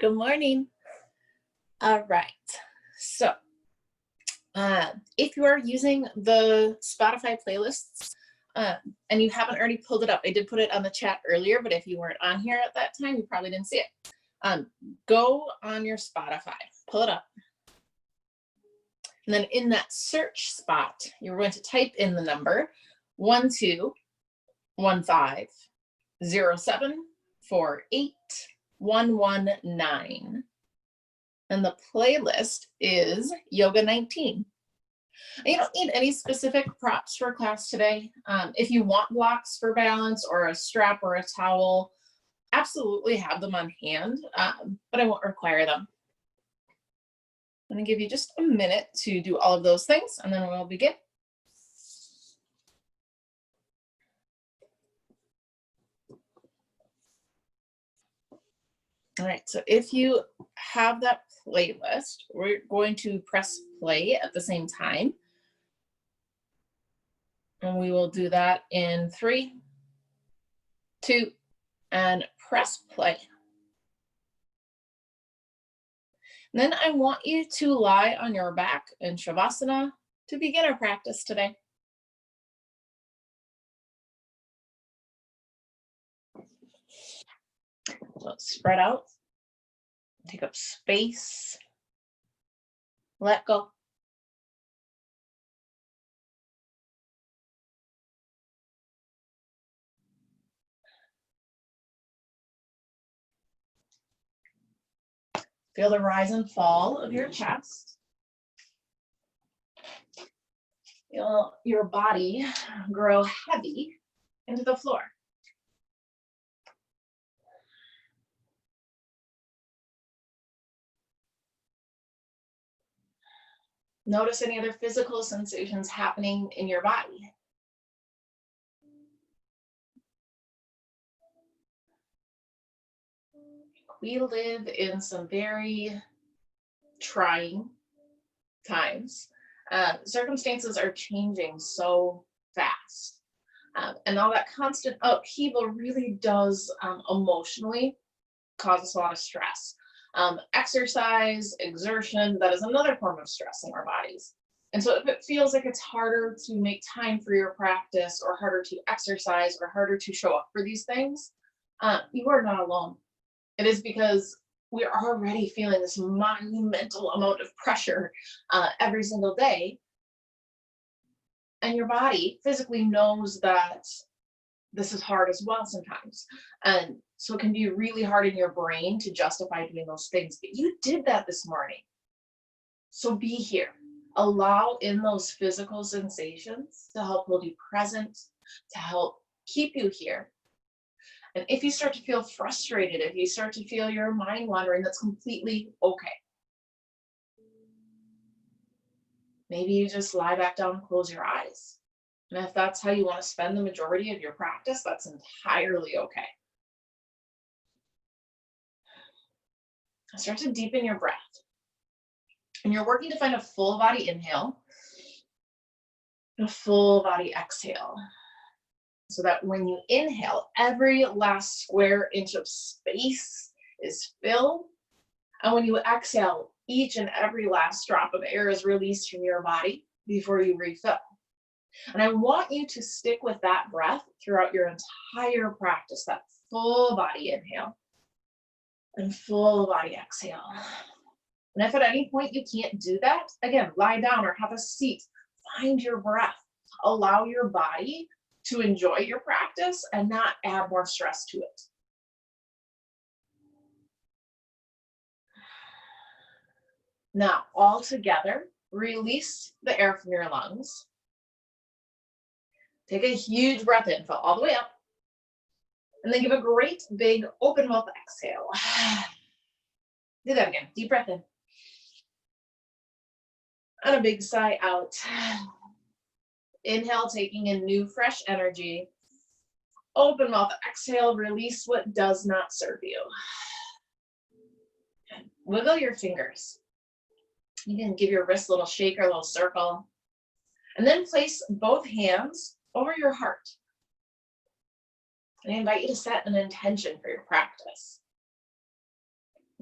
Good morning. All right. So if you are using the Spotify playlists and you haven't already pulled it up, I did put it on the chat earlier, but if you weren't on here at that time, you probably didn't see it. Go on your Spotify, pull it up. And then in that search spot, you're going to type in the number 12150748119. And the playlist is Yoga 19. You don't need any specific props for class today. If you want blocks for balance or a strap or a towel, absolutely have them on hand, but I won't require them. I'm going to give you just a minute to do all of those things, and then we'll begin. All right, so if you have that playlist, we're going to press play at the same time. And we will do that in 3, 2, and press play. And then I want you to lie on your back in Shavasana to begin our practice today. So spread out, take up space, let go. Feel the rise and fall of your chest. Feel your body grow heavy into the floor. Notice any other physical sensations happening in your body. We live in some very trying times. Circumstances are changing so fast. And all that constant upheaval really does emotionally cause us a lot of stress. Exercise, exertion, that is another form of stress in our bodies. And so if it feels like it's harder to make time for your practice or harder to exercise or harder to show up for these things, you are not alone. It is because we're already feeling this monumental amount of pressure every single day. And your body physically knows that this is hard as well sometimes. And so it can be really hard in your brain to justify doing those things. But you did that this morning. So be here. Allow in those physical sensations to help hold you present, to help keep you here. And if you start to feel frustrated, if you start to feel your mind wandering, that's completely okay. Maybe you just lie back down and close your eyes. And if that's how you want to spend the majority of your practice, that's entirely okay. Start to deepen your breath. And you're working to find a full body inhale and a full body exhale. So that when you inhale, every last square inch of space is filled. And when you exhale, each and every last drop of air is released from your body before you refill. And I want you to stick with that breath throughout your entire practice, that full body inhale and full body exhale. And if at any point you can't do that, again, lie down or have a seat, find your breath, allow your body to enjoy your practice and not add more stress to it. Now, all together, release the air from your lungs. Take a huge breath in, fill all the way up. And then give a great big open mouth exhale. Do that again, deep breath in. And a big sigh out. Inhale, taking in new, fresh energy. Open mouth, exhale, release what does not serve you. And wiggle your fingers. You can give your wrist a little shake or a little circle. And then place both hands over your heart. And I invite you to set an intention for your practice.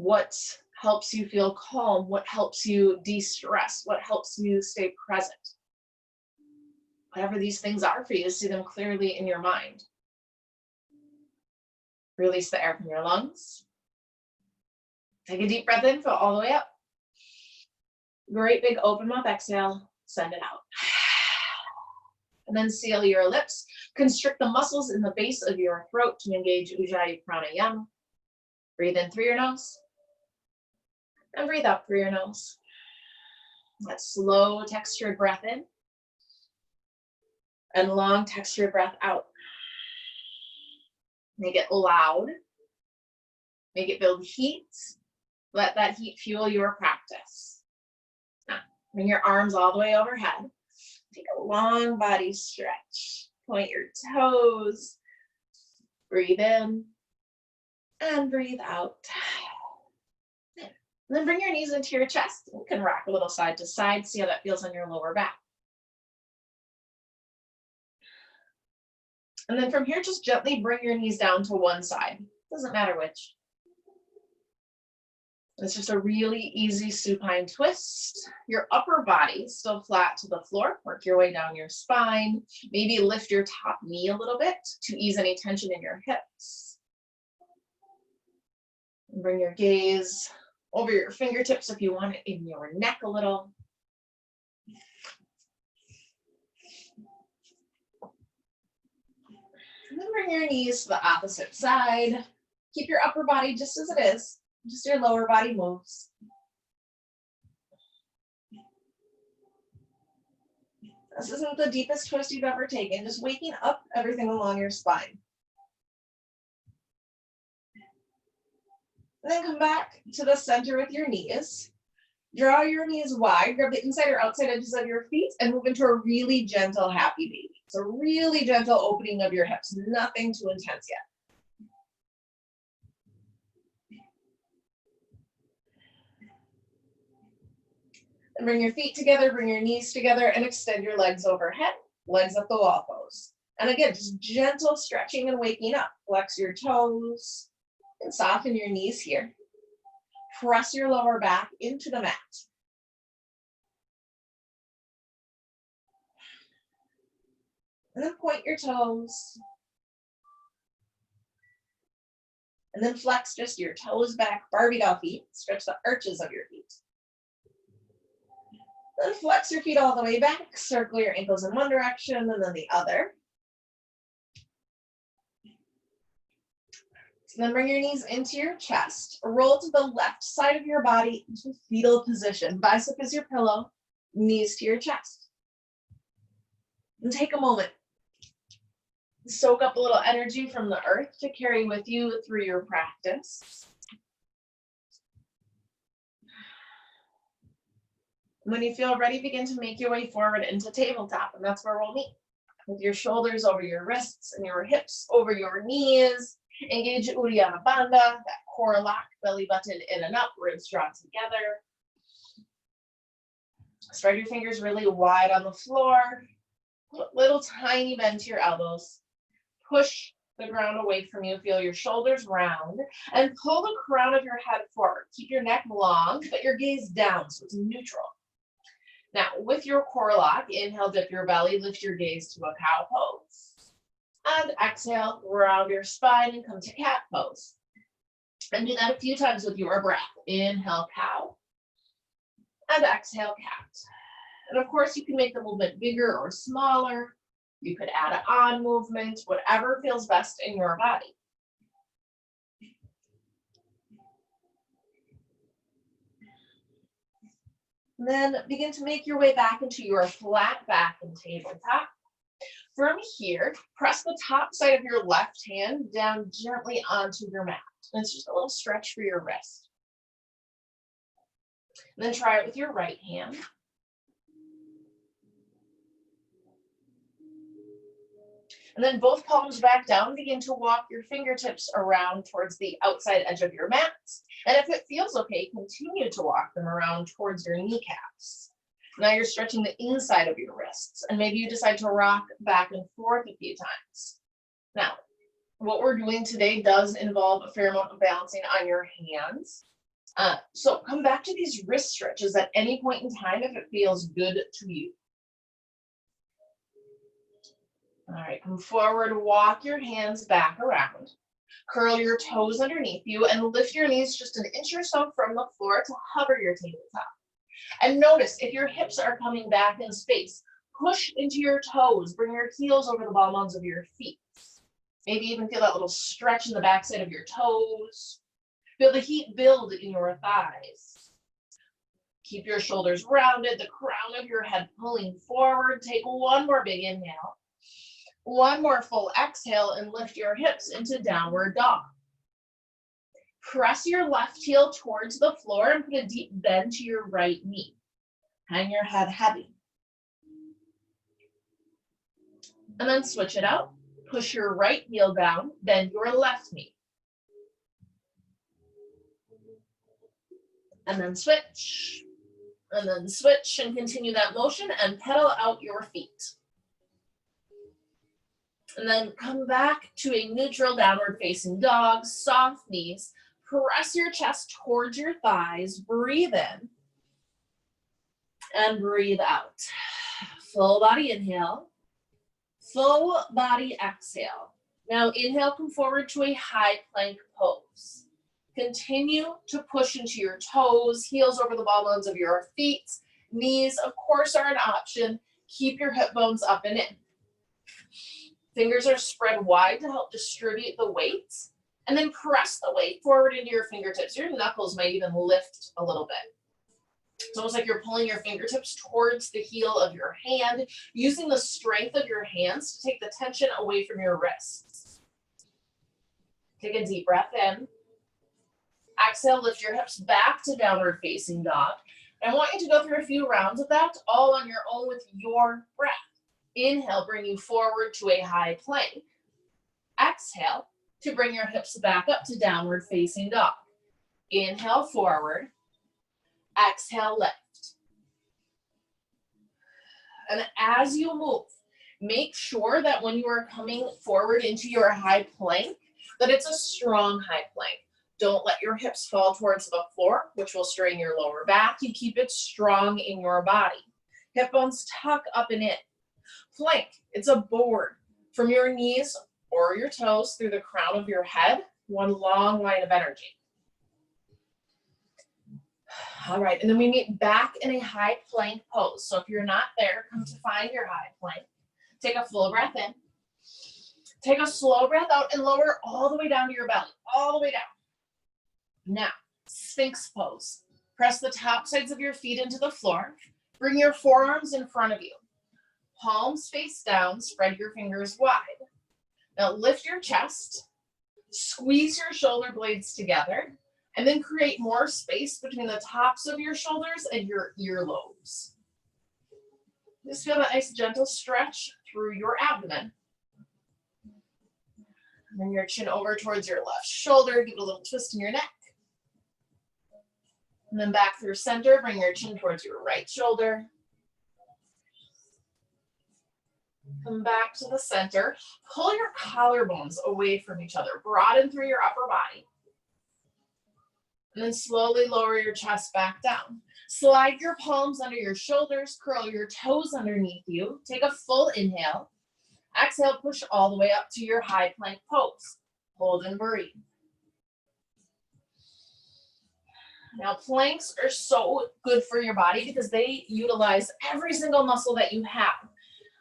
What helps you feel calm? What helps you de-stress? What helps you stay present? Whatever these things are for you, see them clearly in your mind. Release the air from your lungs. Take a deep breath in, fill all the way up. Great big open mouth exhale, send it out. And then seal your lips. Constrict the muscles in the base of your throat to engage Ujjayi Pranayama. Breathe in through your nose. And breathe out through your nose. That slow textured breath in. And long textured breath out. Make it loud. Make it build heat. Let that heat fuel your practice. Now, bring your arms all the way overhead. Take a long body stretch. Point your toes. Breathe in. And breathe out. And then bring your knees into your chest. You can rock a little side to side. See how that feels on your lower back. And then from here, just gently bring your knees down to one side. Doesn't matter which. It's just a really easy supine twist. Your upper body still flat to the floor. Work your way down your spine. Maybe lift your top knee a little bit to ease any tension in your hips. And bring your gaze over your fingertips if you want it in your neck a little. And then bring your knees to the opposite side. Keep your upper body just as it is. Just your lower body moves. This isn't the deepest twist you've ever taken. Just waking up everything along your spine. And then come back to the center with your knees. Draw your knees wide. Grab the inside or outside edges of your feet and move into a really gentle happy baby. It's a really gentle opening of your hips. Nothing too intense yet. And bring your feet together, bring your knees together, and extend your legs overhead. Legs up the wall pose. And again, just gentle stretching and waking up. Flex your toes and soften your knees here. Press your lower back into the mat. And then point your toes. And then flex just your toes back, Barbie doll feet. Stretch the arches of your feet. Then flex your feet all the way back. Circle your ankles in one direction and then the other. So then bring your knees into your chest. Roll to the left side of your body into fetal position. Bicep is your pillow. Knees to your chest. And take a moment. Soak up a little energy from the earth to carry with you through your practice. When you feel ready, begin to make your way forward into tabletop, and that's where we'll meet. With your shoulders over your wrists and your hips over your knees. Engage Uddiyana Bandha, that core lock, belly button in and up, ribs draw together. Spread your fingers really wide on the floor. Little tiny bend to your elbows. Push the ground away from you. Feel your shoulders round and pull the crown of your head forward. Keep your neck long, but your gaze down so it's neutral. Now, with your core lock, inhale, dip your belly, lift your gaze to a cow pose. And exhale, round your spine and come to cat pose. And do that a few times with your breath. Inhale, cow. And exhale, cat. And of course, you can make the movement bigger or smaller. You could add an on movement, whatever feels best in your body. And then begin to make your way back into your flat back and tabletop. From here, press the top side of your left hand down gently onto your mat. And it's just a little stretch for your wrist. And then try it with your right hand. And then both palms back down. Begin to walk your fingertips around towards the outside edge of your mat. And if it feels okay, continue to walk them around towards your kneecaps. Now you're stretching the inside of your wrists, and maybe you decide to rock back and forth a few times. Now, what we're doing today does involve a fair amount of balancing on your hands. So come back to these wrist stretches at any point in time if it feels good to you. All right, come forward, walk your hands back around. Curl your toes underneath you and lift your knees just an inch or so from the floor to hover your tabletop. And notice if your hips are coming back in space, push into your toes, bring your heels over the ball bones of your feet. Maybe even feel that little stretch in the backside of your toes. Feel the heat build in your thighs. Keep your shoulders rounded, the crown of your head pulling forward. Take one more big inhale. One more full exhale and lift your hips into downward dog. Press your left heel towards the floor and put a deep bend to your right knee. Hang your head heavy. And then switch it out. Push your right heel down, bend your left knee. And then switch. And then switch and continue that motion and pedal out your feet. And then come back to a neutral downward facing dog, soft knees. Press your chest towards your thighs, breathe in and breathe out. Full body inhale, full body exhale. Now inhale, come forward to a high plank pose. Continue to push into your toes, heels over the ball bones of your feet. Knees, of course, are an option. Keep your hip bones up and in. Fingers are spread wide to help distribute the weight. And then press the weight forward into your fingertips. Your knuckles might even lift a little bit. It's almost like you're pulling your fingertips towards the heel of your hand, using the strength of your hands to take the tension away from your wrists. Take a deep breath in. Exhale, lift your hips back to downward facing dog. And I want you to go through a few rounds of that, all on your own with your breath. Inhale, bring you forward to a high plank. Exhale to bring your hips back up to downward facing dog. Inhale, forward. Exhale, lift. And as you move, make sure that when you are coming forward into your high plank, that it's a strong high plank. Don't let your hips fall towards the floor, which will strain your lower back. You keep it strong in your body. Hip bones tuck up and in. Plank, it's a board from your knees or your toes through the crown of your head, one long line of energy. All right, and then we meet back in a high plank pose. So if you're not there, come to find your high plank. Take a full breath in. Take a slow breath out and lower all the way down to your belly, all the way down. Now, Sphinx pose. Press the top sides of your feet into the floor. Bring your forearms in front of you. Palms face down, spread your fingers wide. Now lift your chest, squeeze your shoulder blades together, and then create more space between the tops of your shoulders and your earlobes. Just feel that nice gentle stretch through your abdomen. Bring your chin over towards your left shoulder, give it a little twist in your neck. And then back through center, bring your chin towards your right shoulder. Come back to the center. Pull your collarbones away from each other. Broaden through your upper body. And then slowly lower your chest back down. Slide your palms under your shoulders. Curl your toes underneath you. Take a full inhale. Exhale, push all the way up to your high plank pose. Hold and breathe. Now, planks are so good for your body because they utilize every single muscle that you have.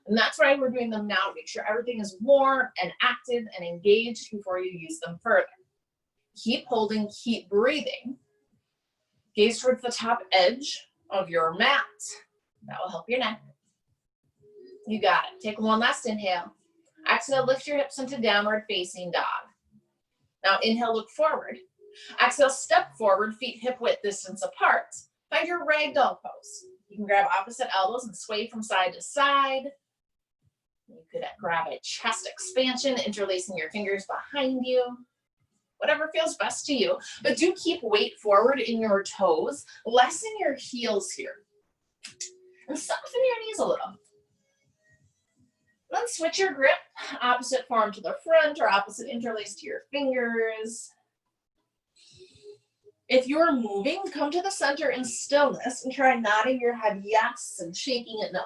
And that's why we're doing them now, to make sure everything is warm and active and engaged before you use them further. Keep holding, keep breathing. Gaze towards the top edge of your mat. That will help your neck. You got it. Take one last inhale. Exhale, lift your hips into downward facing dog. Now inhale, look forward. Exhale, step forward, feet hip width distance apart. Find your ragdoll pose. You can grab opposite elbows and sway from side to side. You could grab a chest expansion, interlacing your fingers behind you. Whatever feels best to you. But do keep weight forward in your toes. Lessen your heels here. And soften your knees a little. Then switch your grip. Opposite forearm to the front or opposite interlace to your fingers. If you're moving, come to the center in stillness and try nodding your head yes and shaking it no.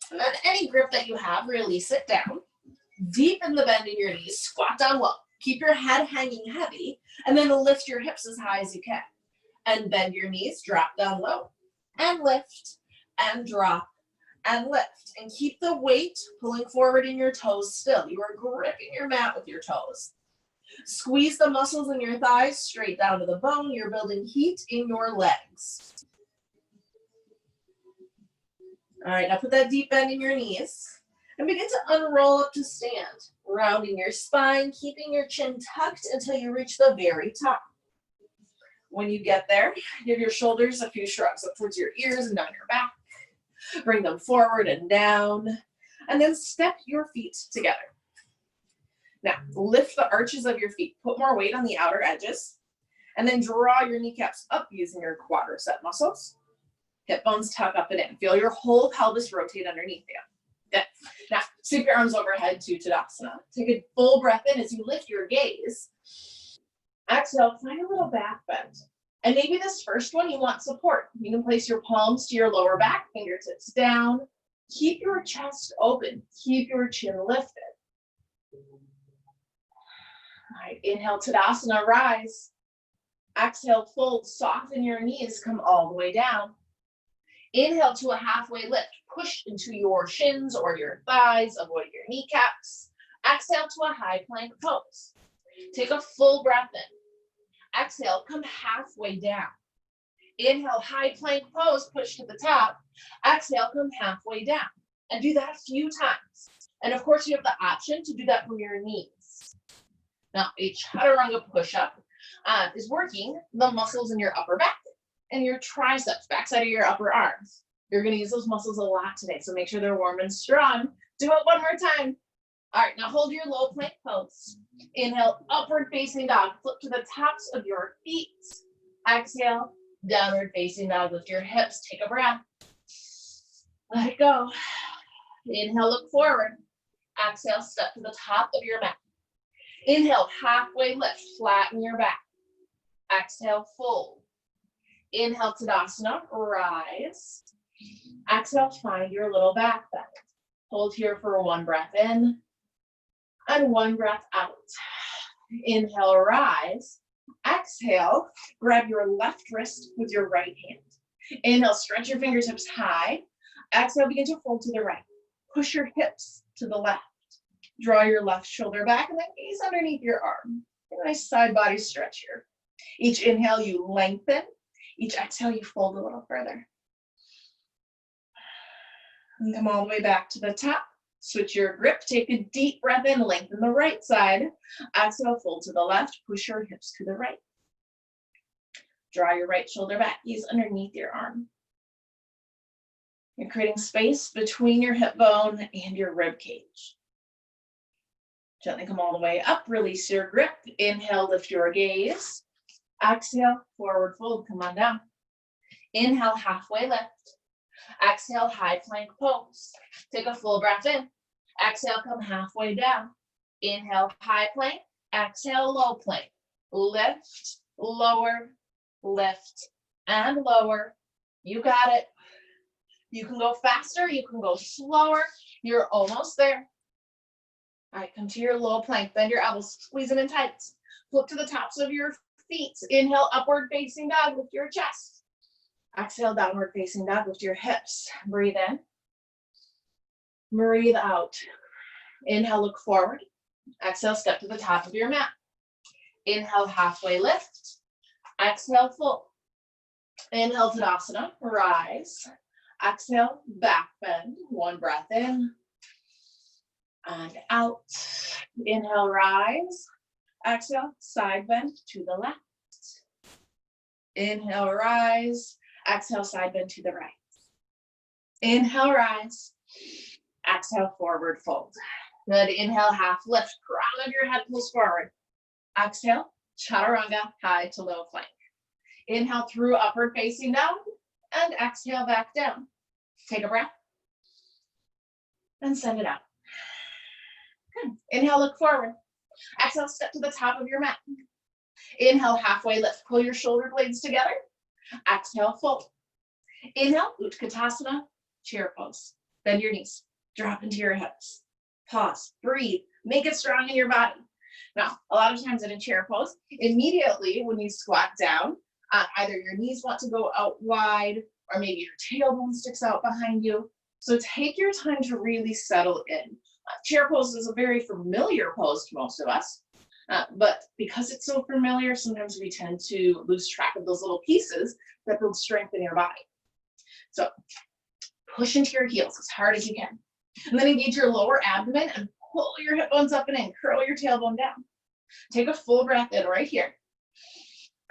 And then any grip that you have, release it down. Deepen the bend in your knees, squat down low. Keep your head hanging heavy, and then lift your hips as high as you can. And bend your knees, drop down low, and lift, and drop, and lift. And keep the weight pulling forward in your toes still. You are gripping your mat with your toes. Squeeze the muscles in your thighs straight down to the bone. You're building heat in your legs. All right, now put that deep bend in your knees and begin to unroll up to stand, rounding your spine, keeping your chin tucked until you reach the very top. When you get there, give your shoulders a few shrugs up towards your ears and down your back. Bring them forward and down, and then step your feet together. Now, lift the arches of your feet, put more weight on the outer edges, and then draw your kneecaps up using your quadricep muscles. Hip bones tuck up and in. Feel your whole pelvis rotate underneath you. Good. Now, sweep your arms overhead to Tadasana. Take a full breath in as you lift your gaze. Exhale, find a little back bend. And maybe this first one you want support. You can place your palms to your lower back, fingertips down. Keep your chest open. Keep your chin lifted. All right, inhale, Tadasana, rise. Exhale, fold, soften your knees, come all the way down. Inhale to a halfway lift. Push into your shins or your thighs, avoid your kneecaps. Exhale to a high plank pose. Take a full breath in. Exhale, come halfway down. Inhale, high plank pose, push to the top. Exhale, come halfway down. And do that a few times. And of course, you have the option to do that from your knees. Now, a chaturanga push-up is working the muscles in your upper back and your triceps, backside of your upper arms. You're going to use those muscles a lot today, so make sure they're warm and strong. Do it one more time. All right, now hold your low plank pose. Inhale, upward facing dog. Flip to the tops of your feet. Exhale, downward facing dog. Lift your hips. Take a breath. Let it go. Inhale, look forward. Exhale, step to the top of your mat. Inhale, halfway lift. Flatten your back. Exhale, fold. Inhale, Tadasana, rise. Exhale, find your little back bend. Hold here for one breath in and one breath out. Inhale, rise. Exhale, grab your left wrist with your right hand. Inhale, stretch your fingertips high. Exhale, begin to fold to the right. Push your hips to the left. Draw your left shoulder back and then gaze underneath your arm. A nice side body stretch here. Each inhale, you lengthen. Each exhale, you fold a little further. And come all the way back to the top. Switch your grip. Take a deep breath in. Lengthen the right side. Exhale, fold to the left. Push your hips to the right. Draw your right shoulder back. Gaze underneath your arm. You're creating space between your hip bone and your rib cage. Gently come all the way up. Release your grip. Inhale, lift your gaze. Exhale, forward fold. Come on down. Inhale, halfway lift. Exhale, high plank pose. Take a full breath in. Exhale, come halfway down. Inhale, high plank. Exhale, low plank. Lift, lower, lift, and lower. You got it. You can go faster. You can go slower. You're almost there. All right, come to your low plank. Bend your elbows. Squeeze them in tight. Flip to the tops of your feet. Inhale, upward facing dog. Lift your chest. Exhale, downward facing dog. Lift your hips. Breathe in. Breathe out. Inhale, look forward. Exhale, step to the top of your mat. Inhale, halfway lift. Exhale, fold. Inhale, Tadasana. Rise. Exhale, back bend. One breath in and out. Inhale, rise. Exhale, side bend to the left. Inhale, rise. Exhale, side bend to the right. Inhale, rise. Exhale, forward fold. Good. Inhale, half lift. Crown of your head pulls forward. Exhale, chaturanga, high to low plank. Inhale through upward facing dog and exhale back down. Take a breath and send it out. Good. Inhale, look forward. Exhale, step to the top of your mat. Inhale, halfway lift. Pull your shoulder blades together. Exhale, fold. Inhale, Utkatasana, chair pose. Bend your knees. Drop into your hips. Pause. Breathe. Make it strong in your body. Now, a lot of times in a chair pose, immediately when you squat down, either your knees want to go out wide or maybe your tailbone sticks out behind you. So take your time to really settle in. Chair pose is a very familiar pose to most of us, but because it's so familiar, sometimes we tend to lose track of those little pieces that build strength in your body. So push into your heels as hard as you can. And then engage your lower abdomen and pull your hip bones up and in. Curl your tailbone down. Take a full breath in right here.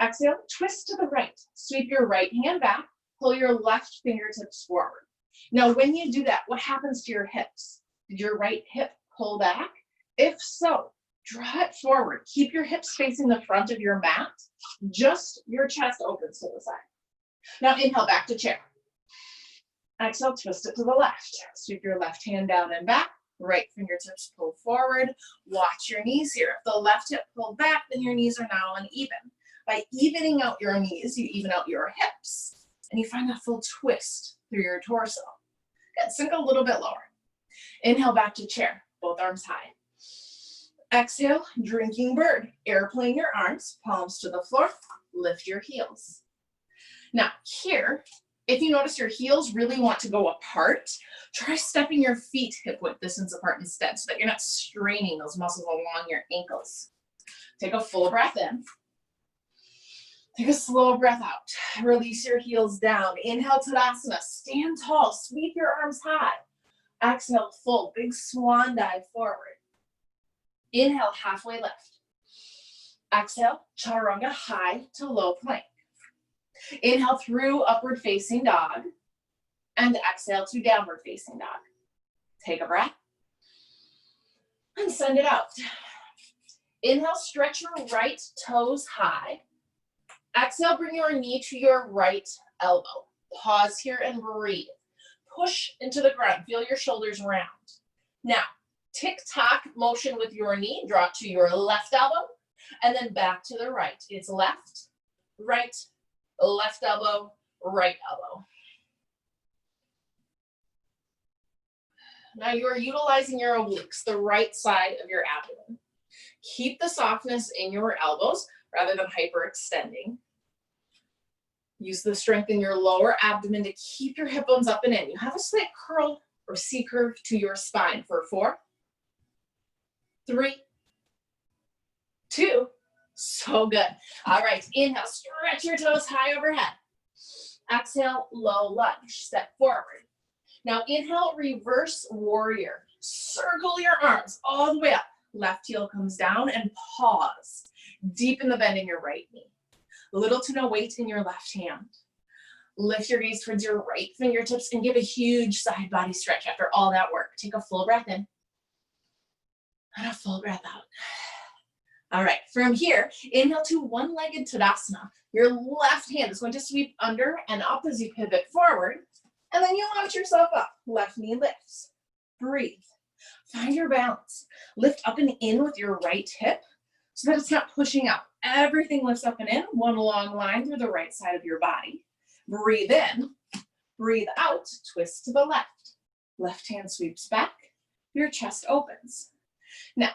Exhale, twist to the right. Sweep your right hand back. Pull your left fingertips forward. Now, when you do that, what happens to your hips? Did your right hip pull back? If so, draw it forward. Keep your hips facing the front of your mat. Just your chest opens to the side. Now, inhale, back to chair. Exhale, twist it to the left. Sweep your left hand down and back. Right fingertips pull forward. Watch your knees here. If the left hip pulled back, then your knees are now uneven. By evening out your knees, you even out your hips, and you find that full twist through your torso. Good, sink a little bit lower. Inhale, back to chair, both arms high. Exhale, drinking bird. Airplane your arms, palms to the floor. Lift your heels. Now here, if you notice your heels really want to go apart, try stepping your feet hip width distance apart instead so that you're not straining those muscles along your ankles. Take a full breath in. Take a slow breath out. Release your heels down. Inhale, Tadasana. Stand tall. Sweep your arms high. Exhale, full. Big swan dive forward. Inhale, halfway lift. Exhale, Chaturanga, high to low plank. Inhale through upward facing dog. And exhale to downward facing dog. Take a breath. And send it out. Inhale, stretch your right toes high. Exhale, bring your knee to your right elbow. Pause here and breathe. Push into the ground. Feel your shoulders round. Now, tick-tock motion with your knee. Draw to your left elbow and then back to the right. It's left, left elbow, right elbow. Now you're utilizing your obliques, the right side of your abdomen. Keep the softness in your elbows rather than hyperextending. Use the strength in your lower abdomen to keep your hip bones up and in. You have a slight curl or C-curve to your spine for 4, 3, 2. So good. All right, inhale, stretch your toes high overhead. Exhale, low lunge, step forward. Now inhale, reverse warrior. Circle your arms all the way up. Left heel comes down and pause. Deepen the bend in your right knee. Little to no weight in your left hand. Lift your gaze towards your right fingertips and give a huge side body stretch after all that work. Take a full breath in and a full breath out. All right, from here, inhale to one-legged Tadasana. Your left hand is going to sweep under and up as you pivot forward, and then you launch yourself up. Left knee lifts. Breathe. Find your balance. Lift up and in with your right hip so that it's not pushing out. Everything lifts up and in, one long line through the right side of your body. Breathe in, breathe out, twist to the left. Left hand sweeps back, your chest opens. Now,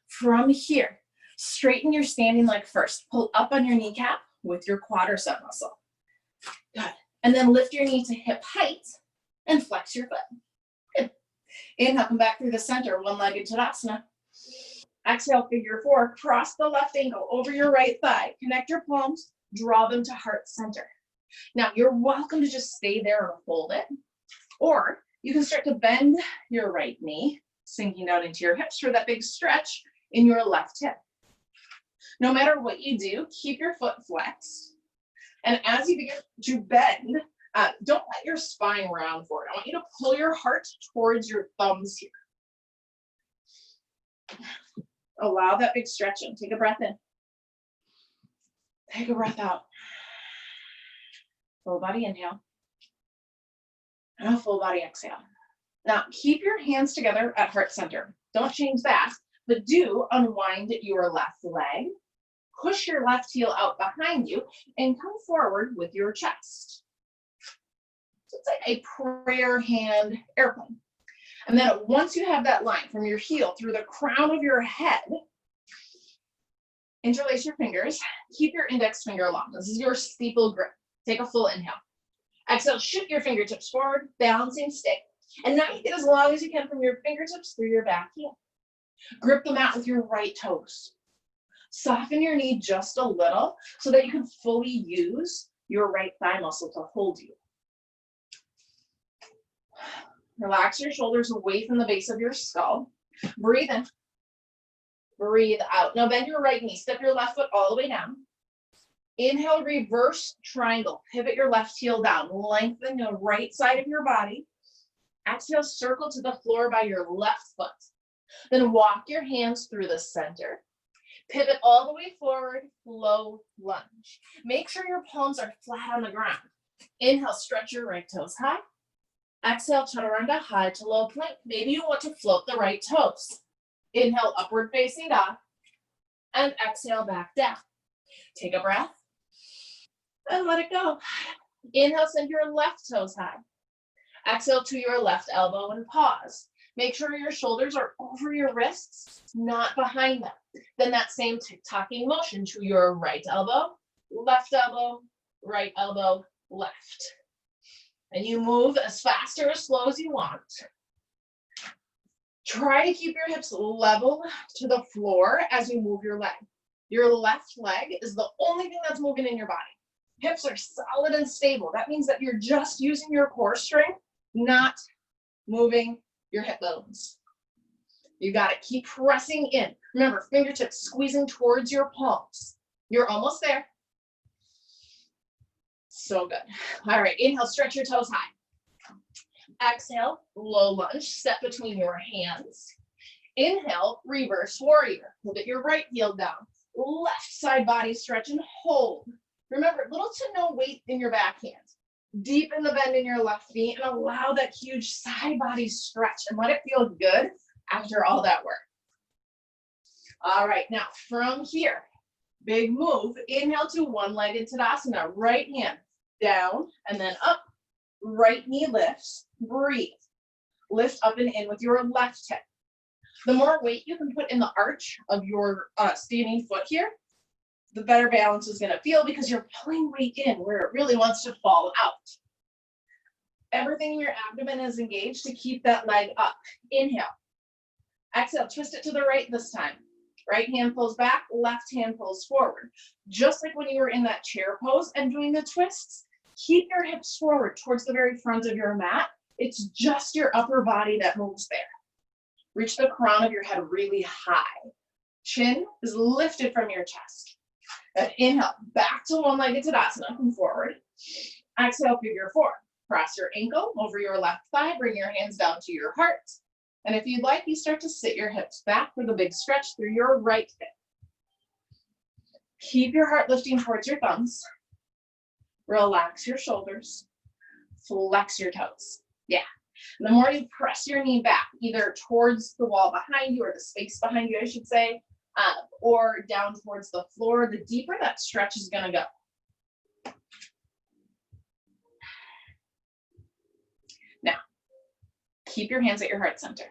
from here, straighten your standing leg first. Pull up on your kneecap with your quadricep muscle. Good. And then lift your knee to hip height and flex your foot. Good. Inhale, come back through the center, one-legged Tadasana. Exhale, figure 4, cross the left ankle over your right thigh. Connect your palms, draw them to heart center. Now, you're welcome to just stay there and hold it. Or you can start to bend your right knee, sinking down into your hips for that big stretch in your left hip. No matter what you do, keep your foot flexed. And as you begin to bend, don't let your spine round forward. I want you to pull your heart towards your thumbs here. Allow that big stretch in. Take a breath in. Take a breath out. Full body inhale. And a full body exhale. Now, keep your hands together at heart center. Don't change that, but do unwind your left leg. push your left heel out behind you and come forward with your chest. So it's like a prayer hand airplane. And then once you have that line from your heel through the crown of your head, interlace your fingers, keep your index finger long. This is your steeple grip. Take a full inhale. Exhale, shoot your fingertips forward, balancing stick. And now you get as long as you can from your fingertips through your back heel. Grip the mat with your right toes. Soften your knee just a little so that you can fully use your right thigh muscle to hold you. Relax your shoulders away from the base of your skull. Breathe in. Breathe out. Now bend your right knee. Step your left foot all the way down. Inhale, reverse triangle. Pivot your left heel down. Lengthen the right side of your body. Exhale, circle to the floor by your left foot. Then walk your hands through the center. Pivot all the way forward, low lunge. Make sure your palms are flat on the ground. Inhale, stretch your right toes high. Exhale, chaturanga, high to low plank. Maybe you want to float the right toes. Inhale, upward facing dog. And exhale, back down. Take a breath. And let it go. Inhale, send your left toes high. Exhale to your left elbow and pause. Make sure your shoulders are over your wrists, not behind them. Then that same tick-tocking motion to your right elbow, left, right elbow, left. And you move as fast or as slow as you want. Try to keep your hips level to the floor as you move your leg. Your left leg is the only thing that's moving in your body. Hips are solid and stable. That means that you're just using your core strength, not moving your hip bones. You got to keep pressing in. Remember, fingertips squeezing towards your palms. You're almost there. So good. All right, inhale, stretch your toes high. Exhale, low lunge, step between your hands. Inhale, reverse warrior. Pivot your right heel down. Left side body stretch and hold. Remember, little to no weight in your back hand. Deepen the bend in your left knee and allow that huge side body stretch and let it feel good after all that work. All right, now from here, big move. Inhale to one-legged Tadasana. Right hand down and then up. Right knee lifts. Breathe. Lift up and in with your left hip. The more weight you can put in the arch of your standing foot here, the better balance is going to feel because you're pulling weight in where it really wants to fall out. Everything in your abdomen is engaged to keep that leg up. Inhale. Exhale, twist it to the right this time. Right hand pulls back, left hand pulls forward. Just like when you were in that chair pose and doing the twists, keep your hips forward towards the very front of your mat. It's just your upper body that moves there. Reach the crown of your head really high. Chin is lifted from your chest. And inhale, back to one-legged Tadasana, come forward. Exhale, figure four. Cross your ankle over your left thigh, bring your hands down to your heart. And if you'd like, you start to sit your hips back with a big stretch through your right hip. Keep your heart lifting towards your thumbs. Relax your shoulders. Flex your toes. Yeah. And the more you press your knee back, either towards the wall behind you or the space behind you, I should say, or down towards the floor, the deeper that stretch is going to go. Now, keep your hands at your heart center.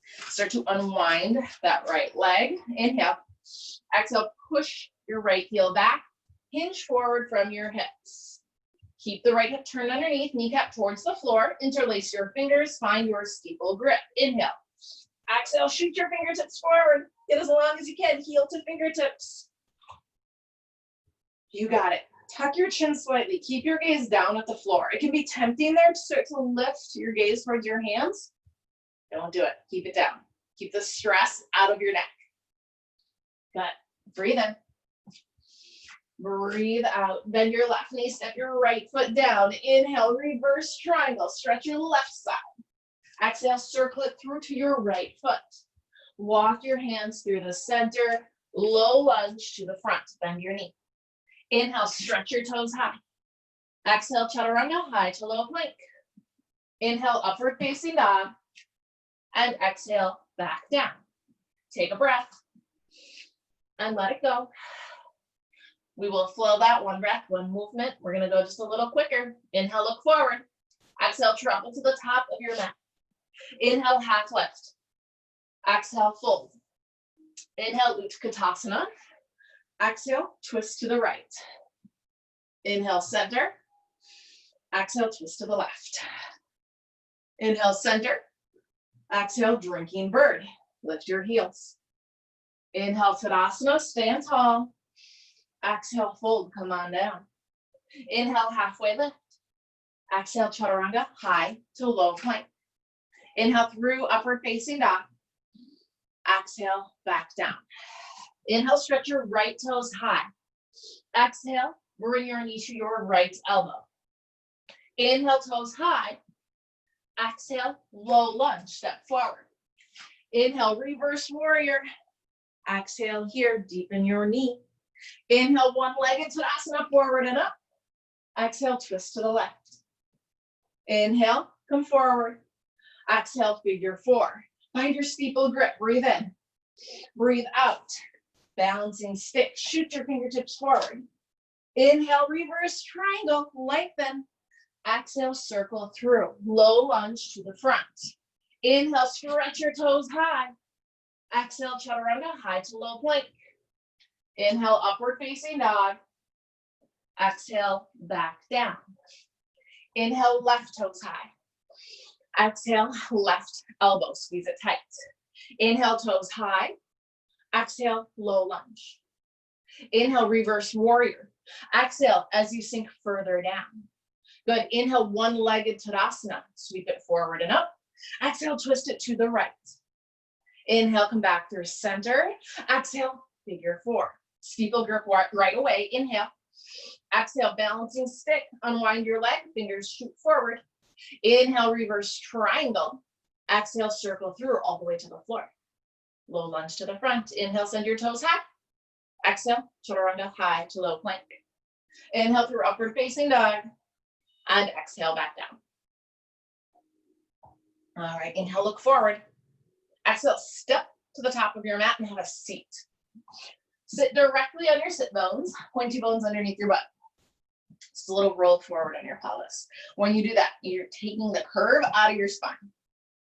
Start to unwind that right leg. Inhale. Exhale, push your right heel back. Hinge forward from your hips. Keep the right hip turned underneath, kneecap towards the floor. Interlace your fingers, find your steeple grip. Inhale. Exhale, shoot your fingertips forward. Get as long as you can, heel to fingertips. You got it. Tuck your chin slightly. Keep your gaze down at the floor. It can be tempting there to start to lift your gaze towards your hands. Don't do it. Keep it down. Keep the stress out of your neck. Good. Breathe in. Breathe out. Bend your left knee. Step your right foot down. Inhale, reverse triangle. Stretch your left side. Exhale, circle it through to your right foot. Walk your hands through the center. Low lunge to the front. Bend your knee. Inhale, stretch your toes high. Exhale, chaturanga, high to low plank. Inhale, upward facing dog. And exhale, back down. Take a breath. And let it go. We will flow that one breath, one movement. We're gonna go just a little quicker. Inhale, look forward. Exhale, travel to the top of your mat. Inhale, half lift. Exhale, fold. Inhale, Utkatasana. Exhale, twist to the right. Inhale, center. Exhale, twist to the left. Inhale, center. Exhale, drinking bird. Lift your heels. Inhale, Tadasana, stand tall. Exhale, fold, come on down. Inhale, halfway lift. Exhale, Chaturanga, high to low plank. Inhale through upward facing dog. Exhale, back down. Inhale, stretch your right toes high. Exhale, bring your knee to your right elbow. Inhale, toes high. Exhale, low lunge, step forward. Inhale, reverse warrior. Exhale here, deepen your knee. Inhale, one-legged Tadasana, forward and up. Exhale, twist to the left. Inhale, come forward. Exhale, figure four. Find your steeple grip, breathe in. Breathe out. Balancing stick, shoot your fingertips forward. Inhale, reverse triangle, lengthen. Exhale, circle through. Low lunge to the front. Inhale, stretch your toes high. Exhale, Chaturanga, high to low plank. Inhale, upward facing dog. Exhale, back down. Inhale, left toes high. Exhale, left elbow, squeeze it tight. Inhale, toes high. Exhale, low lunge. Inhale, reverse warrior. Exhale as you sink further down. Good. Inhale, one-legged Tadasana. Sweep it forward and up. Exhale, twist it to the right. Inhale, come back through center. Exhale, figure four. Steeple grip right away. Inhale. Exhale, balancing stick. Unwind your leg. Fingers shoot forward. Inhale, reverse triangle. Exhale, circle through all the way to the floor. Low lunge to the front. Inhale, send your toes high. Exhale, Chaturanga, high to low plank. Inhale through upward facing dog. And exhale, back down. All right, inhale, look forward. Exhale, step to the top of your mat and have a seat. Sit directly on your sit bones, pointy bones underneath your butt. Just a little roll forward on your pelvis. When you do that, you're taking the curve out of your spine.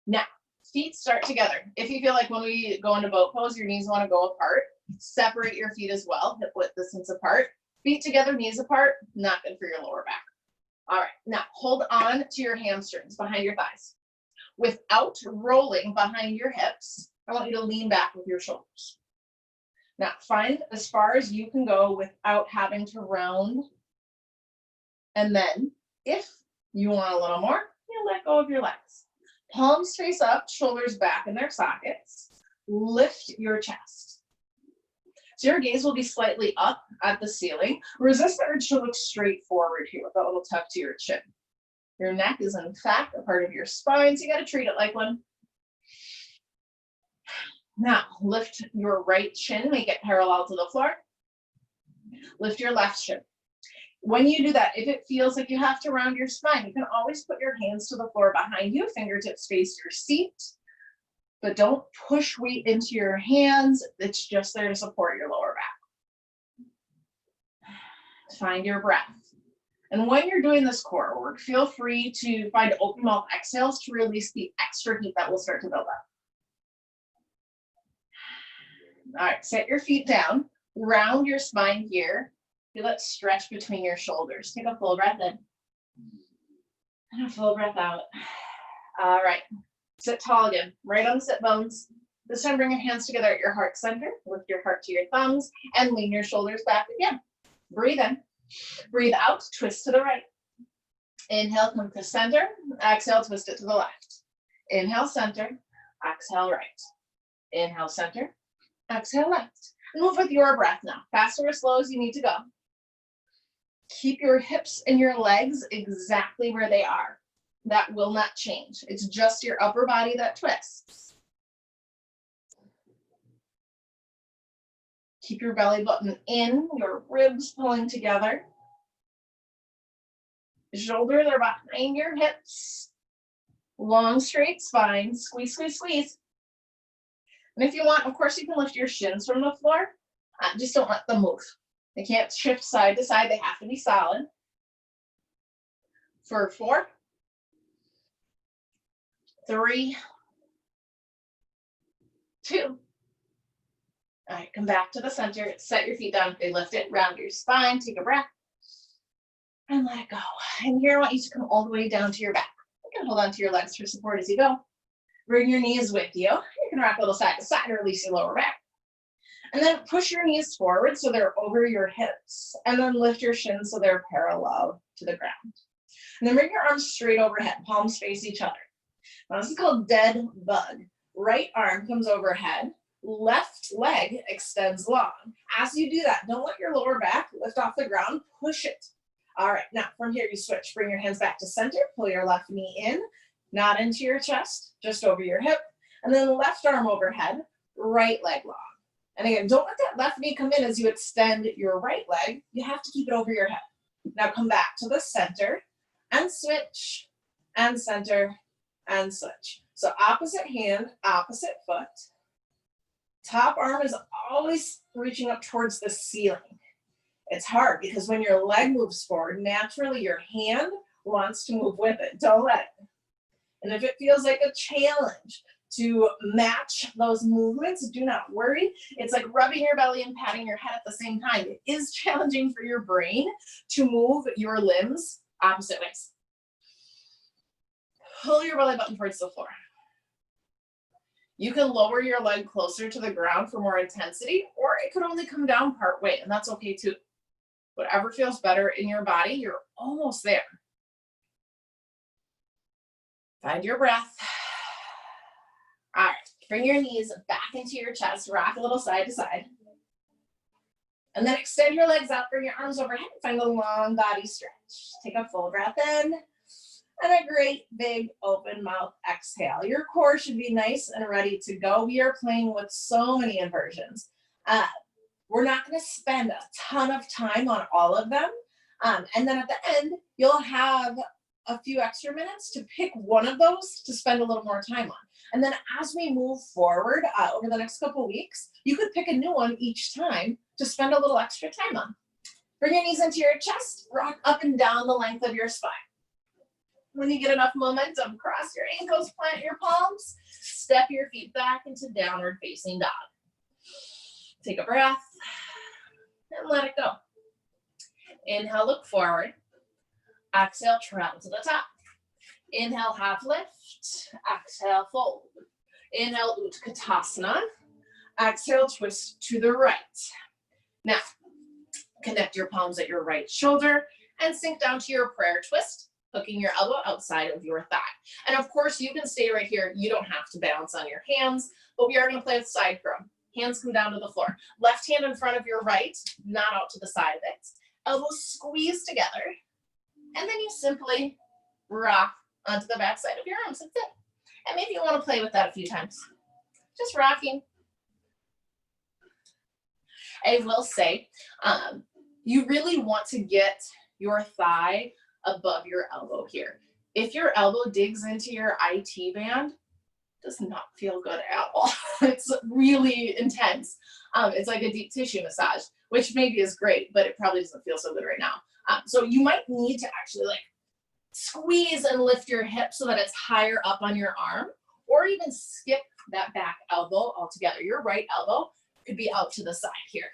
Now, feet start together. If you feel like when we go into boat pose, your knees want to go apart, separate your feet as well, hip width distance apart. Feet together, knees apart, not good for your lower back. All right, now hold on to your hamstrings behind your thighs. Without rolling behind your hips, I want you to lean back with your shoulders. Now find as far as you can go without having to round. And then if you want a little more, you let go of your legs. Palms face up, shoulders back in their sockets. Lift your chest. So your gaze will be slightly up at the ceiling. Resist the urge to look straight forward here with a little tuck to your chin. Your neck is in fact a part of your spine, so you got to treat it like one. Now lift your right chin, make it parallel to the floor. Lift your left shin. When you do that, if it feels like you have to round your spine, you can always put your hands to the floor behind you, fingertips face your seat, but don't push weight into your hands. It's just there to support your lower back. Find your breath. And when you're doing this core work, feel free to find open mouth exhales to release the extra heat that will start to build up. All right, set your feet down, round your spine here. Feel it stretch between your shoulders. Take a full breath in and a full breath out. All right, sit tall again, right on the sit bones. This time bring your hands together at your heart center, lift your heart to your thumbs, and lean your shoulders back again. Breathe in, breathe out, twist to the right. Inhale, come to center, exhale, twist it to the left. Inhale, center, exhale, right. Inhale, center, exhale, left. Move with your breath now, fast or as slow as you need to go. Keep your hips and your legs exactly where they are. That will not change. It's just your upper body that twists. Keep your belly button in, your ribs pulling together. Shoulders are behind your hips. Long, straight spine. Squeeze, squeeze, squeeze. And if you want, of course, you can lift your shins from the floor. Just don't let them move. They can't shift side to side. They have to be solid. For 4, 3, 2. All right, come back to the center. Set your feet down. They lift it. Round your spine. Take a breath. And let it go. And here I want you to come all the way down to your back. You can hold on to your legs for support as you go. Bring your knees with you. You can rock a little side to side or release your lower back. And then push your knees forward so they're over your hips. And then lift your shins so they're parallel to the ground. And then bring your arms straight overhead. Palms face each other. Now this is called dead bug. Right arm comes overhead. Left leg extends long. As you do that, don't let your lower back lift off the ground. Push it. All right, now from here you switch. Bring your hands back to center. Pull your left knee in. Not into your chest, just over your hip. And then left arm overhead. Right leg long. And again, don't let that left knee come in as you extend your right leg. You have to keep it over your head. Now come back to the center and switch and center and switch. So opposite hand, opposite foot. Top arm is always reaching up towards the ceiling. It's hard because when your leg moves forward, naturally your hand wants to move with it. Don't let it. And if it feels like a challenge to match those movements, do not worry. It's like rubbing your belly and patting your head at the same time. It is challenging for your brain to move your limbs opposite ways. Pull your belly button towards the floor. You can lower your leg closer to the ground for more intensity, or it could only come down part way, and that's okay too. Whatever feels better in your body, you're almost there. Find your breath. All right, bring your knees back into your chest, rock a little side to side. And then extend your legs out, bring your arms overhead, find a long body stretch. Take a full breath in, and a great big open mouth exhale. Your core should be nice and ready to go. We are playing with so many inversions. We're not gonna spend a ton of time on all of them. And then at the end, you'll have a few extra minutes to pick one of those to spend a little more time on. And then as we move forward over the next couple weeks, you could pick a new one each time to spend a little extra time on. Bring your knees into your chest, rock up and down the length of your spine. When you get enough momentum, cross your ankles, plant your palms, step your feet back into downward facing dog. Take a breath and let it go. Inhale, look forward. Exhale, travel to the top. Inhale, half lift. Exhale, fold. Inhale, Utkatasana. Exhale, twist to the right. Now, connect your palms at your right shoulder and sink down to your prayer twist, hooking your elbow outside of your thigh. And of course, you can stay right here. You don't have to balance on your hands, but we are going to play with side curl. Hands come down to the floor. Left hand in front of your right, not out to the side of it. Elbows squeeze together. And then you simply rock onto the back side of your arms. That's it. And maybe you want to play with that a few times. Just rocking. I will say, you really want to get your thigh above your elbow here. If your elbow digs into your IT band, it does not feel good at all. It's really intense. It's like a deep tissue massage, which maybe is great, but it probably doesn't feel so good right now. So you might need to actually like squeeze and lift your hip so that it's higher up on your arm, or even skip that back elbow altogether. Your right elbow could be out to the side here.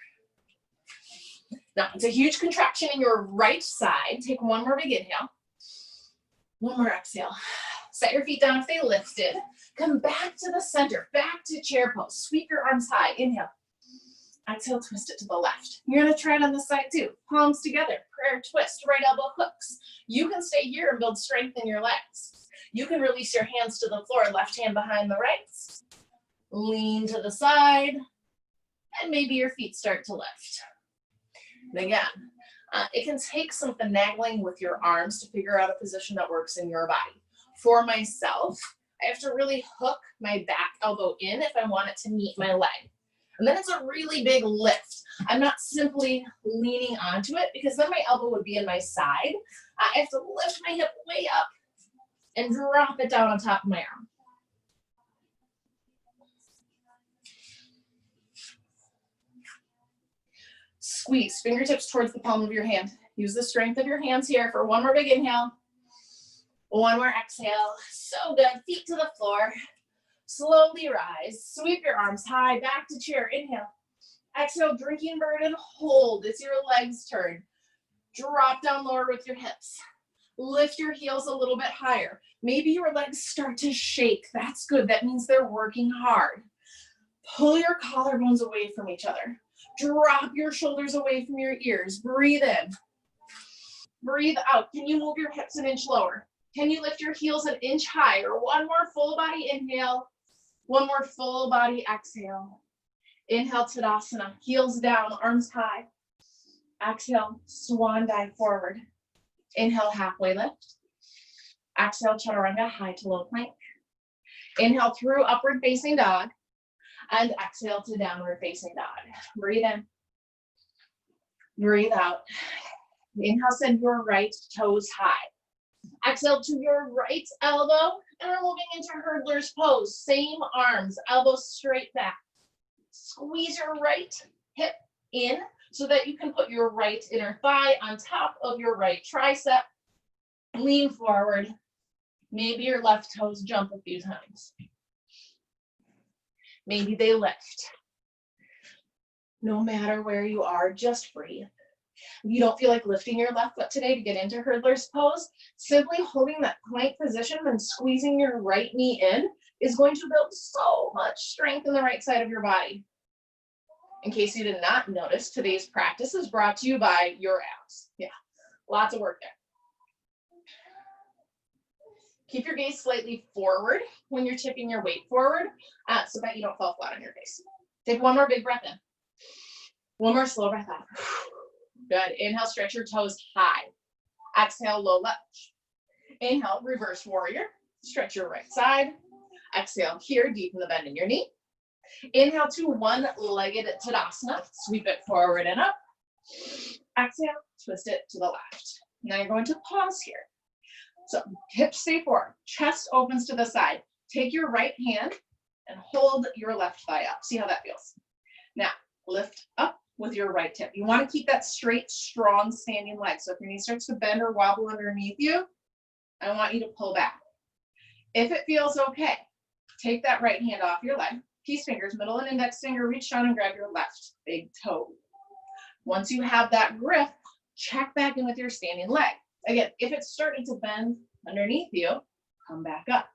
Now, it's a huge contraction in your right side. Take one more big inhale. One more exhale. Set your feet down if they lifted. Come back to the center, back to chair pose. Sweep your arms high. Inhale. Exhale, twist it to the left. You're going to try it on this side too. Palms together, prayer twist, right elbow hooks. You can stay here and build strength in your legs. You can release your hands to the floor, left hand behind the right. Lean to the side, and maybe your feet start to lift. And again, it can take some finagling with your arms to figure out a position that works in your body. For myself, I have to really hook my back elbow in if I want it to meet my leg. And then it's a really big lift. I'm not simply leaning onto it because then my elbow would be in my side. I have to lift my hip way up and drop it down on top of my arm. Squeeze fingertips towards the palm of your hand. Use the strength of your hands here for one more big inhale. One more exhale. So good. Feet to the floor. Slowly rise. Sweep your arms high. Back to chair. Inhale. Exhale. Drinking bird and hold as your legs turn. Drop down lower with your hips. Lift your heels a little bit higher. Maybe your legs start to shake. That's good. That means they're working hard. Pull your collarbones away from each other. Drop your shoulders away from your ears. Breathe in. Breathe out. Can you move your hips an inch lower? Can you lift your heels an inch higher? One more full body inhale. One more full body exhale. Inhale, Tadasana. Heels down, arms high. Exhale, swan dive forward. Inhale, halfway lift. Exhale, chaturanga, high to low plank. Inhale through upward facing dog. And exhale to downward facing dog. Breathe in. Breathe out. Inhale, send your right toes high. Exhale to your right elbow. And we're moving into hurdler's pose. Same arms, elbows straight back. Squeeze your right hip in so that you can put your right inner thigh on top of your right tricep. Lean forward. Maybe your left toes jump a few times. Maybe they lift. No matter where you are, just breathe. If you don't feel like lifting your left foot today to get into hurdler's pose, simply holding that plank position and squeezing your right knee in is going to build so much strength in the right side of your body. In case you did not notice, today's practice is brought to you by your abs. Yeah, lots of work there. Keep your gaze slightly forward when you're tipping your weight forward so that you don't fall flat on your face. Take one more big breath in. One more slow breath out. Good. Inhale, stretch your toes high. Exhale, low lunge. Inhale, reverse warrior. Stretch your right side. Exhale here, deepen the bend in your knee. Inhale to one-legged Tadasana. Sweep it forward and up. Exhale, twist it to the left. Now you're going to pause here. So hips stay forward, chest opens to the side. Take your right hand and hold your left thigh up. See how that feels. Now lift up with your right hip. You want to keep that straight, strong standing leg. So if your knee starts to bend or wobble underneath you, I want you to pull back. If it feels okay, take that right hand off your leg. Peace fingers, middle and index finger, reach down and grab your left big toe. Once you have that grip, check back in with your standing leg. Again, if it's starting to bend underneath you, come back up.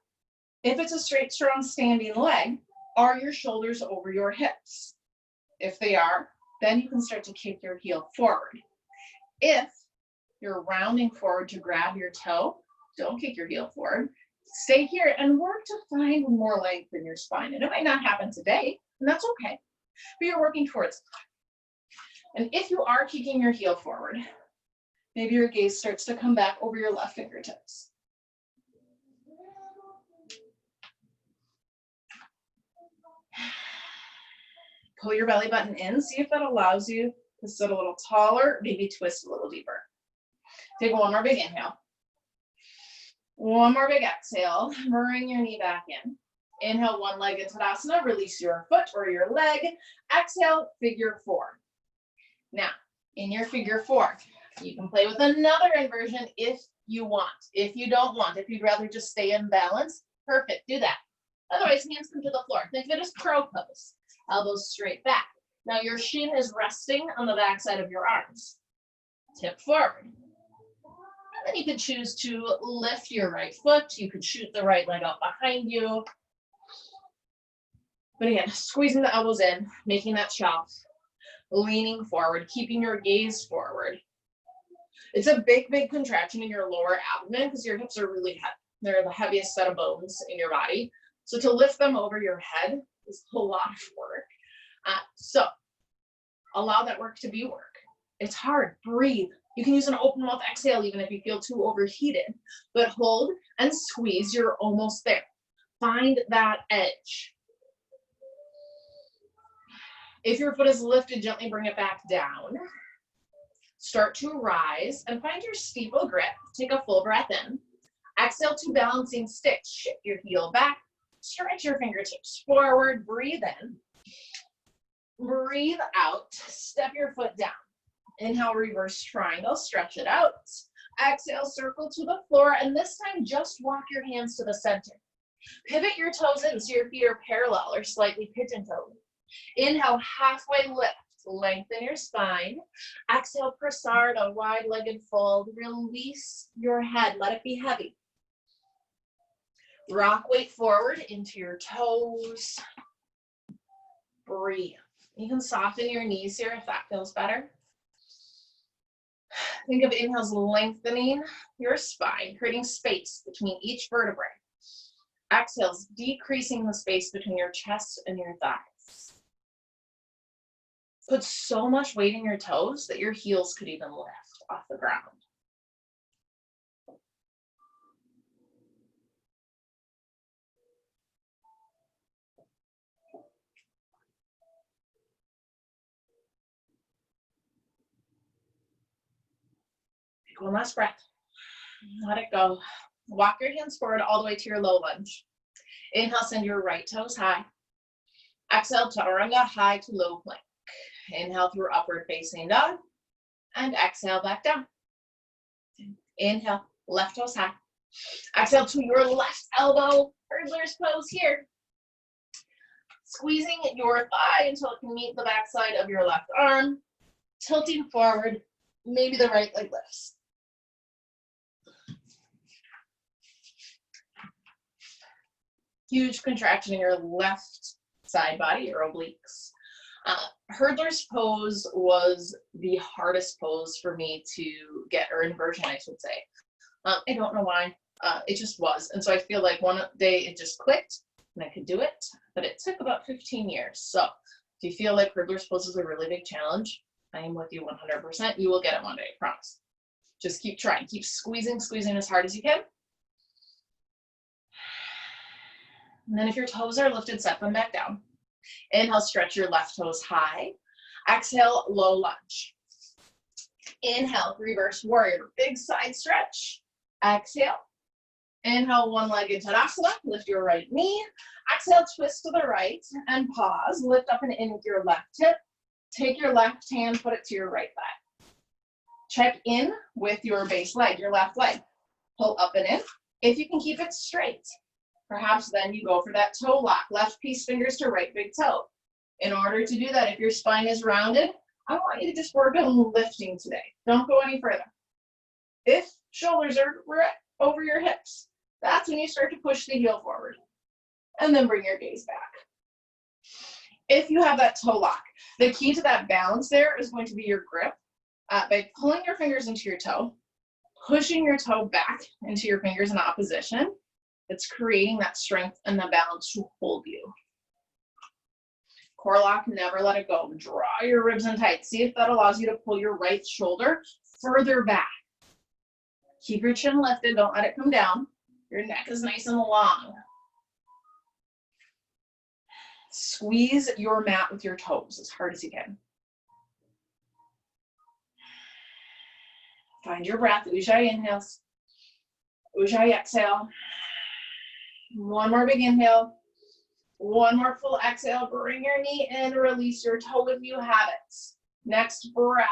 If it's a straight, strong standing leg, are your shoulders over your hips? If they are, then you can start to kick your heel forward. If you're rounding forward to grab your toe, don't kick your heel forward. Stay here and work to find more length in your spine. And it might not happen today, and that's okay, but you're working towards it. And if you are kicking your heel forward, maybe your gaze starts to come back over your left fingertips. Pull your belly button in. See if that allows you to sit a little taller, maybe twist a little deeper. Take one more big inhale. One more big exhale. Bring your knee back in. Inhale, one-legged Tadasana. Release your foot or your leg. Exhale, figure four. Now, in your figure four, you can play with another inversion if you want. If you don't want, if you'd rather just stay in balance, perfect, do that. Otherwise, hands come to the floor. Think of it as crow pose. Elbows straight back. Now your shin is resting on the back side of your arms. Tip forward. And then you can choose to lift your right foot. You could shoot the right leg out behind you. But again, squeezing the elbows in, making that shelf, leaning forward, keeping your gaze forward. It's a big, big contraction in your lower abdomen because your hips are really heavy. They're the heaviest set of bones in your body. So to lift them over your head is a lot of work. So allow that work to be work. It's hard. Breathe. You can use an open mouth exhale even if you feel too overheated. But hold and squeeze. You're almost there. Find that edge. If your foot is lifted, gently bring it back down. Start to rise and find your steeple grip. Take a full breath in. Exhale to balancing stick. Shift your heel back. Stretch your fingertips forward. Breathe in. Breathe out. Step your foot down. Inhale, reverse triangle, stretch it out. Exhale, circle to the floor, and this time just walk your hands to the center. Pivot your toes in so your feet are parallel or slightly pigeon-toed. Inhale, halfway lift, lengthen your spine. Exhale, prasarada, wide-legged fold. Release your head, let it be heavy. Rock weight forward into your toes. Breathe. You can soften your knees here if that feels better. Think of inhales lengthening your spine, creating space between each vertebrae. Exhales, decreasing the space between your chest and your thighs. Put so much weight in your toes that your heels could even lift off the ground. Take one last breath. Let it go. Walk your hands forward all the way to your low lunge. Inhale, send your right toes high. Exhale, chaturanga, high to low plank. Inhale through upward facing dog. And exhale, back down. Inhale, left toes high. Exhale to your left elbow, hurdler's pose here. Squeezing your thigh until it can meet the backside of your left arm. Tilting forward, maybe the right leg lifts. Huge contraction in your left side body, your obliques. Hurdler's pose was the hardest pose for me to get, or inversion, I should say. I don't know why, it just was. And so I feel like one day it just clicked and I could do it, but it took about 15 years. So if you feel like hurdler's pose is a really big challenge, I am with you 100%. You will get it one day, I promise. Just keep trying, keep squeezing as hard as you can. And then if your toes are lifted, set them back down. Inhale, stretch your left toes high. Exhale, low lunge. Inhale, reverse warrior, big side stretch. Exhale. Inhale, one-legged Tadasana, lift your right knee. Exhale, twist to the right and pause. Lift up and in with your left hip. Take your left hand, put it to your right thigh. Check in with your base leg, your left leg. Pull up and in. If you can keep it straight, perhaps then you go for that toe lock, left piece fingers to right big toe. In order to do that, if your spine is rounded, I want you to just work on lifting today. Don't go any further. If shoulders are over your hips, that's when you start to push the heel forward. And then bring your gaze back. If you have that toe lock, the key to that balance there is going to be your grip. By pulling your fingers into your toe, pushing your toe back into your fingers in opposition, it's creating that strength and the balance to hold you. Core lock, never let it go. Draw your ribs in tight. See if that allows you to pull your right shoulder further back. Keep your chin lifted, don't let it come down. Your neck is nice and long. Squeeze your mat with your toes as hard as you can. Find your breath. Ujjayi inhales. Ujjayi exhale. One more big inhale. One more full exhale. Bring your knee in. Release your toe if you have it. Next breath.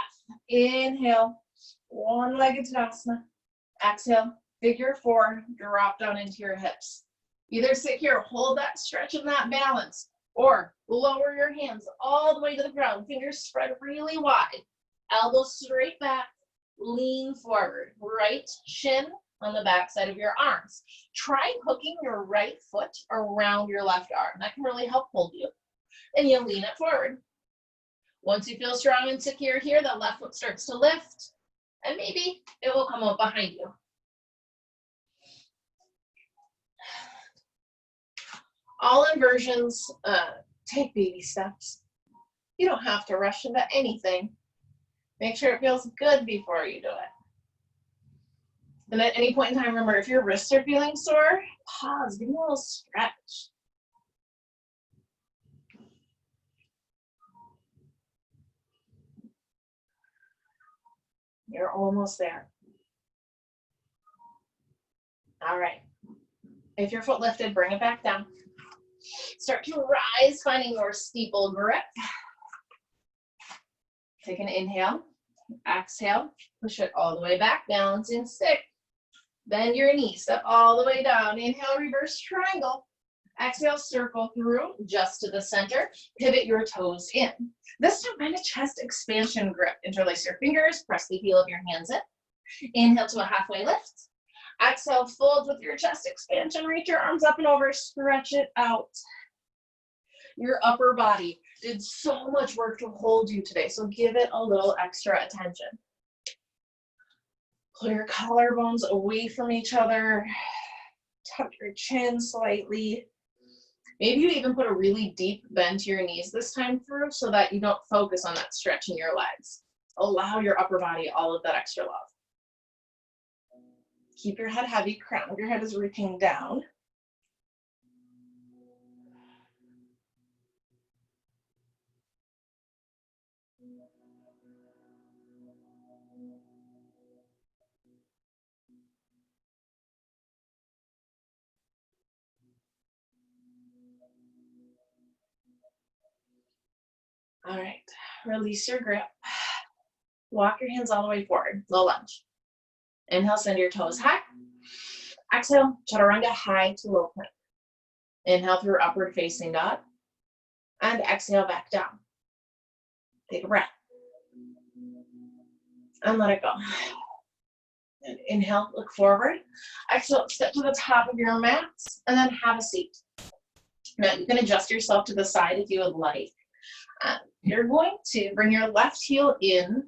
Inhale. One-legged Tadasana. Exhale. Figure four. Drop down into your hips. Either sit here, hold that stretch and that balance, or lower your hands all the way to the ground. Fingers spread really wide. Elbows straight back. Lean forward. Right shin on the back side of your arms. Try hooking your right foot around your left arm. That can really help hold you. And you lean it forward. Once you feel strong and secure here, the left foot starts to lift, and maybe it will come up behind you. All inversions take baby steps. You don't have to rush into anything. Make sure it feels good before you do it. And at any point in time, remember, if your wrists are feeling sore, pause, give them a little stretch. You're almost there. All right. If your foot lifted, bring it back down. Start to rise, finding your steeple grip. Take an inhale. Exhale, push it all the way back, balancing stick. Bend your knee, step all the way down. Inhale, reverse triangle. Exhale, circle through just to the center. Pivot your toes in. This time, find a chest expansion grip. Interlace your fingers, press the heel of your hands in. Inhale to a halfway lift. Exhale, fold with your chest expansion. Reach your arms up and over, stretch it out. Your upper body did so much work to hold you today, so give it a little extra attention. Pull your collarbones away from each other. Tuck your chin slightly. Maybe you even put a really deep bend to your knees this time through so that you don't focus on that stretch in your legs. Allow your upper body all of that extra love. Keep your head heavy, crown of your head is reaching down. All right, release your grip. Walk your hands all the way forward, low lunge. Inhale, send your toes high. Exhale, chaturanga, high to low plank. Inhale through upward facing dog. And exhale back down. Take a breath. And let it go. And inhale, look forward. Exhale, step to the top of your mats, and then have a seat. Now you can adjust yourself to the side if you would like. You're going to bring your left heel in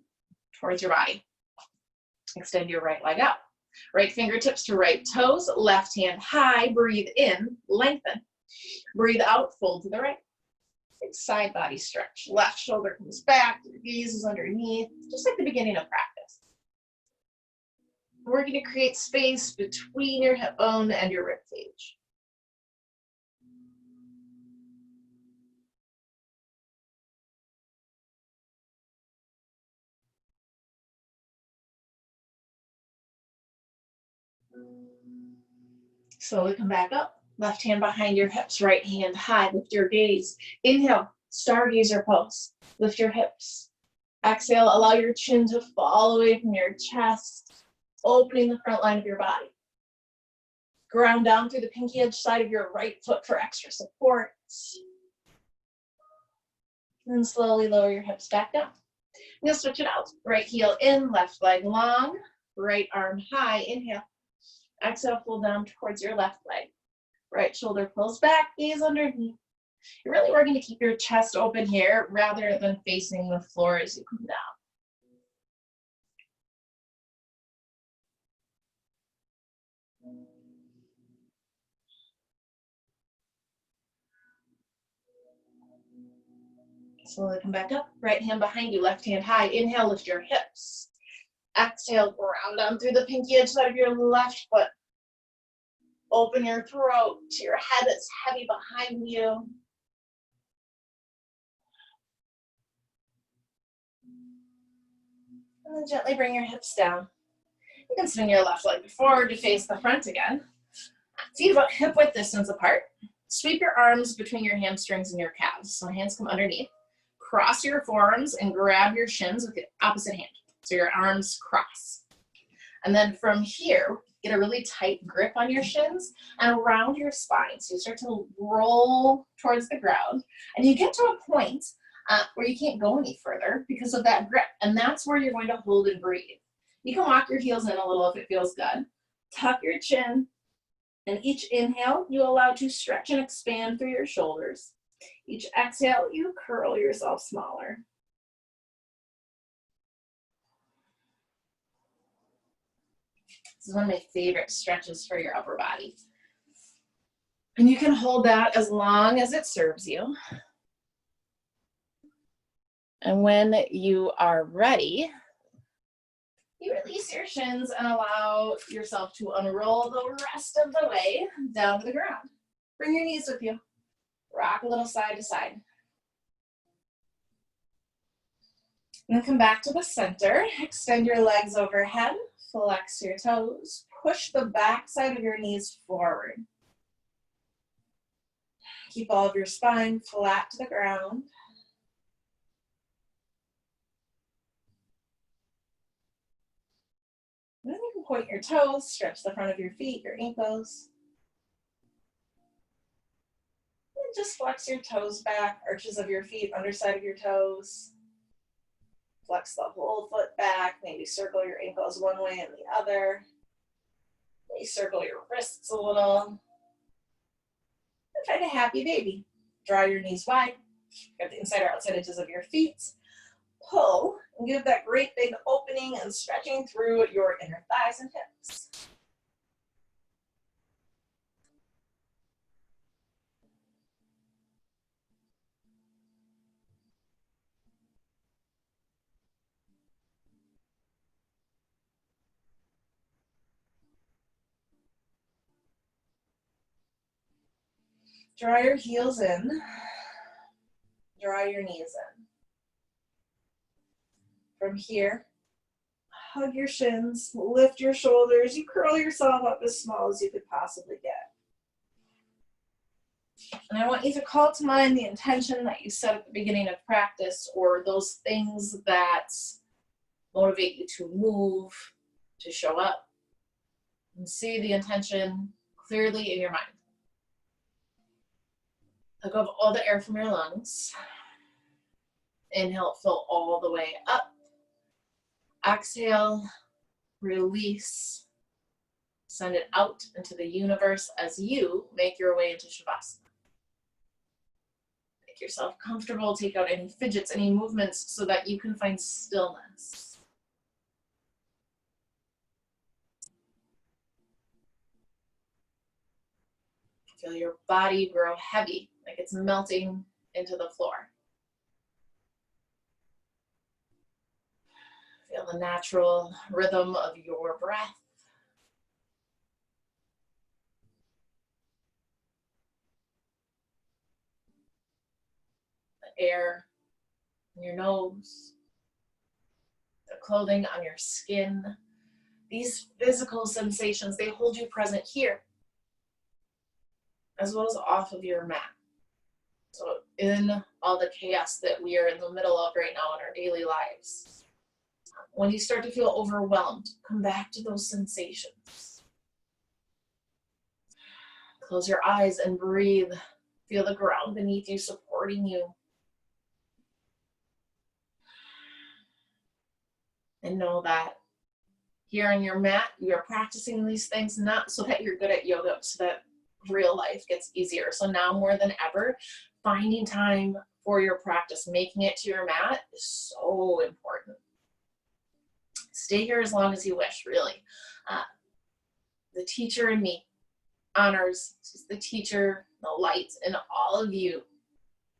towards your body. Extend your right leg out. Right fingertips to right toes, left hand high, breathe in, lengthen. Breathe out, fold to the right. Big side body stretch. Left shoulder comes back, your gaze is underneath, just like the beginning of practice. We're going to create space between your hip bone and your rib cage. Slowly come back up. Left hand behind your hips, right hand high. Lift your gaze. Inhale, stargazer pose. Lift your hips. Exhale, allow your chin to fall away from your chest, opening the front line of your body. Ground down through the pinky edge side of your right foot for extra support. And slowly lower your hips back down. You'll switch it out. Right heel in, left leg long, right arm high. Inhale. Exhale, pull down towards your left leg. Right shoulder pulls back, gaze underneath. You're really working to keep your chest open here rather than facing the floor as you come down. Slowly come back up. Right hand behind you, left hand high. Inhale, lift your hips. Exhale, ground down through the pinky edge side of your left foot. Open your throat to your head that's heavy behind you. And then gently bring your hips down. You can swing your left leg forward to face the front again. Feet about hip width distance apart. Sweep your arms between your hamstrings and your calves. So hands come underneath. Cross your forearms and grab your shins with the opposite hand. So your arms cross. And then from here, get a really tight grip on your shins and around your spine. So you start to roll towards the ground. And you get to a point where you can't go any further because of that grip. And that's where you're going to hold and breathe. You can walk your heels in a little if it feels good. Tuck your chin. And each inhale, you allow to stretch and expand through your shoulders. Each exhale, you curl yourself smaller. This is one of my favorite stretches for your upper body. And you can hold that as long as it serves you. And when you are ready, you release your shins and allow yourself to unroll the rest of the way down to the ground. Bring your knees with you. Rock a little side to side. And then come back to the center. Extend your legs overhead. Flex your toes. Push the back side of your knees forward. Keep all of your spine flat to the ground. Point your toes, stretch the front of your feet, your ankles. And just flex your toes back, arches of your feet, underside of your toes. Flex the whole foot back, maybe circle your ankles one way and the other. Maybe circle your wrists a little. And find a happy baby. Draw your knees wide. Get the inside or outside edges of your feet. Pull and give that great big opening and stretching through your inner thighs and hips. Draw your heels in. Draw your knees in. From here, hug your shins, lift your shoulders, you curl yourself up as small as you could possibly get. And I want you to call to mind the intention that you set at the beginning of practice, or those things that motivate you to move, to show up, and see the intention clearly in your mind. Let go of all the air from your lungs. Inhale, fill all the way up. Exhale, release. Send it out into the universe as you make your way into Shavasana. Make yourself comfortable. Take out any fidgets, any movements so that you can find stillness. Feel your body grow heavy, like it's melting into the floor. Feel the natural rhythm of your breath. The air in your nose, the clothing on your skin. These physical sensations, they hold you present here, as well as off of your mat. So in all the chaos that we are in the middle of right now in our daily lives, when you start to feel overwhelmed, come back to those sensations. Close your eyes and breathe. Feel the ground beneath you supporting you. And know that here on your mat, you are practicing these things not so that you're good at yoga, so that real life gets easier. So now more than ever, finding time for your practice, making it to your mat is so important. Stay here as long as you wish, really. The teacher in me honors the teacher, the light, and all of you.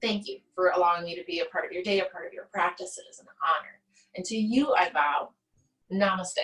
Thank you for allowing me to be a part of your day, a part of your practice. It is an honor. And to you, I vow, namaste.